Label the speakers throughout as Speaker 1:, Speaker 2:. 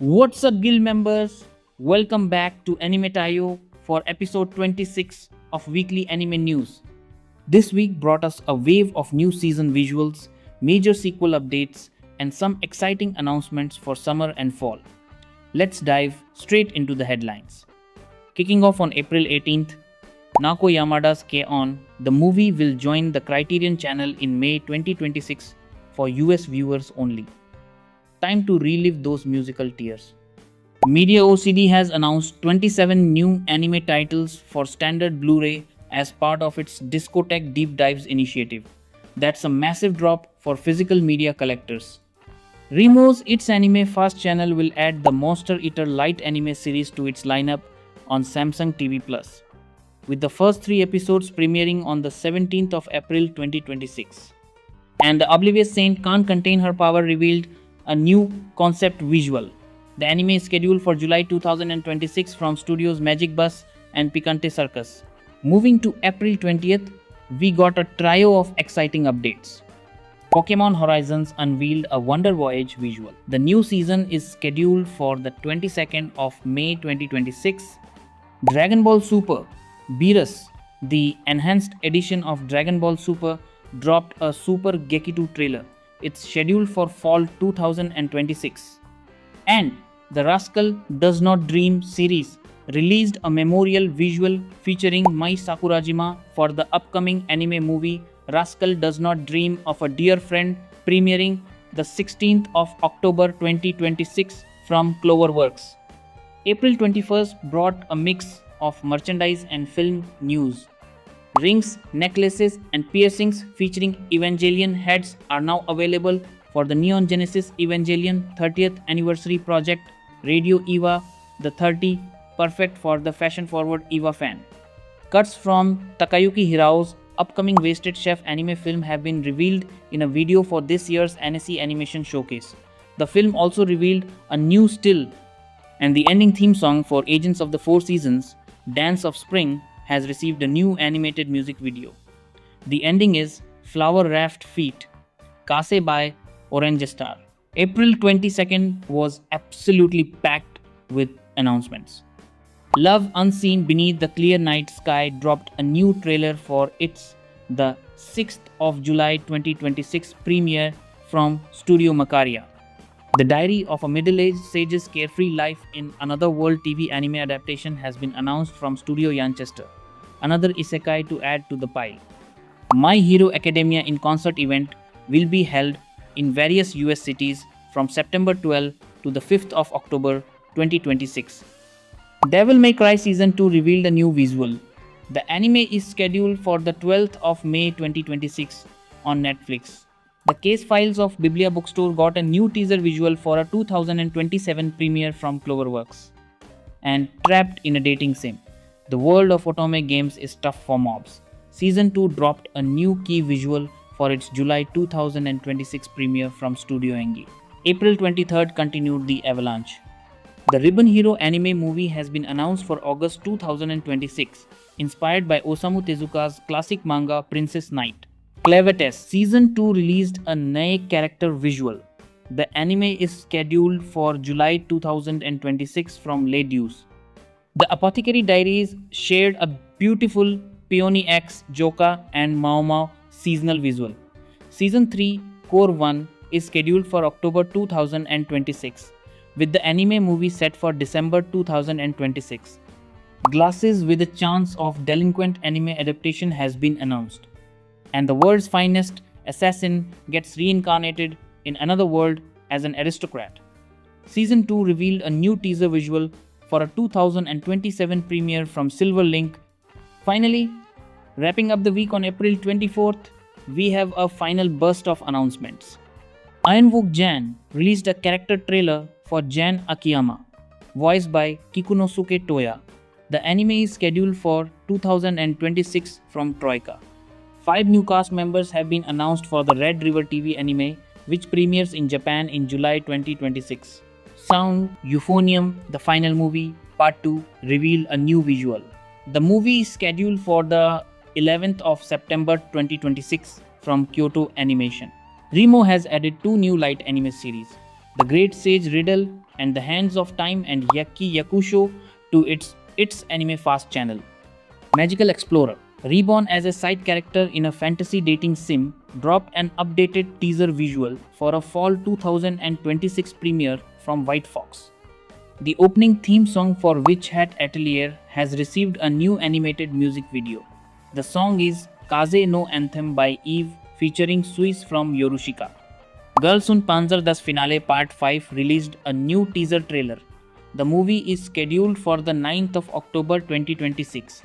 Speaker 1: What's up, guild members? Welcome back to Anime Tayo for episode 26 of Weekly Anime News. This week brought us a wave of new season visuals, major sequel updates, and some exciting announcements for summer and fall. Let's dive straight into the headlines. Kicking off on April 18th, Nako Yamada's K-On! The movie will join the Criterion channel in May 2026 for US viewers only. Time to relive those musical tears. Media OCD has announced 27 new anime titles for standard Blu-ray as part of its Discotheque Deep Dives initiative. That's a massive drop for physical media collectors. Remo's It's Anime Fast channel will add the Monster Eater Light anime series to its lineup on Samsung TV Plus, with the first 3 episodes premiering on the 17th of April 2026. And the Oblivious Saint Can't Contain Her Power revealed a new concept visual. The anime is scheduled for July 2026 from studios Magic Bus and Picante Circus. Moving to April 20th, we got a trio of exciting updates. Pokemon Horizons unveiled a Wonder Voyage visual. The new season is scheduled for the 22nd of May 2026. Dragon Ball Super Beerus, the enhanced edition of Dragon Ball Super, dropped a Super Gekitu trailer. It's scheduled for fall 2026. And the Rascal Does Not Dream series released a memorial visual featuring Mai Sakurajima for the upcoming anime movie Rascal Does Not Dream of a Dear Friend, premiering the 16th of October 2026 from Cloverworks. April 21st brought a mix of merchandise and film news. Rings, necklaces, and piercings featuring Evangelion heads are now available for the Neon Genesis Evangelion 30th Anniversary Project Radio EVA the 30, perfect for the fashion-forward EVA fan. Cuts from Takayuki Hirao's upcoming Wasted Chef anime film have been revealed in a video for this year's Annecy Animation Showcase. The film also revealed a new still, and the ending theme song for Agents of the Four Seasons, Dance of Spring, has received a new animated music video. The ending is Flower Raft Feet, Kase by Orange Star. April 22nd was absolutely packed with announcements. Love Unseen Beneath the Clear Night Sky dropped a new trailer for its the 6th of July 2026 premiere from Studio Macaria. The Diary of a Middle-Aged Sage's Carefree Life in Another World TV anime adaptation has been announced from Studio Yanchester, another isekai to add to the pile. My Hero Academia in concert event will be held in various US cities from September 12 to the 5th of October 2026. Devil May Cry Season 2 revealed a new visual. The anime is scheduled for the 12th of May 2026 on Netflix. The Case Files of Biblia Bookstore got a new teaser visual for a 2027 premiere from Cloverworks. And Trapped in a Dating Sim, the world of otome games is tough for mobs. Season 2 dropped a new key visual for its July 2026 premiere from Studio Engi. April 23rd continued the avalanche. The Ribbon Hero anime movie has been announced for August 2026, inspired by Osamu Tezuka's classic manga Princess Knight. Clavates Season 2 released a Nae character visual. The anime is scheduled for July 2026 from Le Deuce. The Apothecary Diaries shared a beautiful Peony X, Joka, and Mao Mao seasonal visual. Season 3, Core 1, is scheduled for October 2026, with the anime movie set for December 2026. Glasses with a Chance of Delinquent anime adaptation has been announced. And the world's finest assassin gets reincarnated in another world as an aristocrat. Season 2 revealed a new teaser visual for a 2027 premiere from Silver Link. Finally, wrapping up the week on April 24th, we have a final burst of announcements. Ironwook Jan released a character trailer for Jan Akiyama, voiced by Kikunosuke Toya. The anime is scheduled for 2026 from Troika. 5 new cast members have been announced for the Red River TV anime, which premieres in Japan in July 2026. Sound Euphonium, the final movie, Part 2, revealed a new visual. The movie is scheduled for the 11th of September 2026 from Kyoto Animation. Remo has added 2 new light anime series. The Great Sage Riddle, and The Hands of Time and Yakki Yakusho to its Anime Fast channel. Magical Explorer, reborn as a side character in a fantasy dating sim, dropped an updated teaser visual for a fall 2026 premiere from White Fox. The opening theme song for Witch Hat Atelier has received a new animated music video. The song is Kaze no Anthem by Eve featuring Suis from Yorushika. Girls und Panzer Das Finale Part 5 released a new teaser trailer. The movie is scheduled for the 9th of October 2026.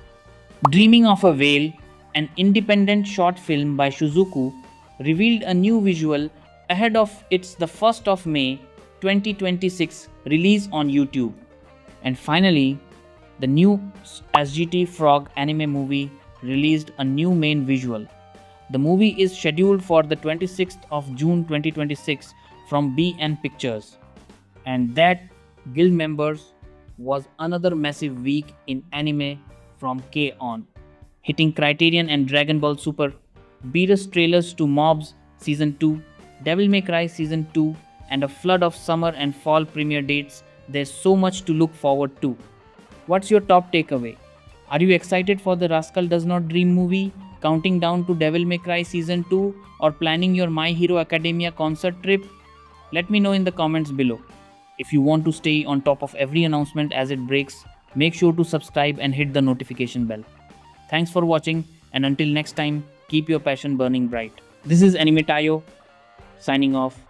Speaker 1: Dreaming of a Whale, an independent short film by Shuzuku, revealed a new visual ahead of its the 1st of May 2026 release on YouTube. And finally, the new SGT Frog anime movie released a new main visual. The movie is scheduled for the 26th of June 2026 from BN Pictures. And that, guild members, was another massive week in anime from K-On! Hitting Criterion and Dragon Ball Super, Beerus trailers to Mobs Season 2, Devil May Cry Season 2, and a flood of summer and fall premiere dates. There's so much to look forward to. What's your top takeaway? Are you excited for the Rascal Does Not Dream movie, counting down to Devil May Cry Season 2, or planning your My Hero Academia concert trip? Let me know in the comments below. If you want to stay on top of every announcement as it breaks, make sure to subscribe and hit the notification bell. Thanks for watching, and until next time, keep your passion burning bright. This is Anime Tayo, signing off.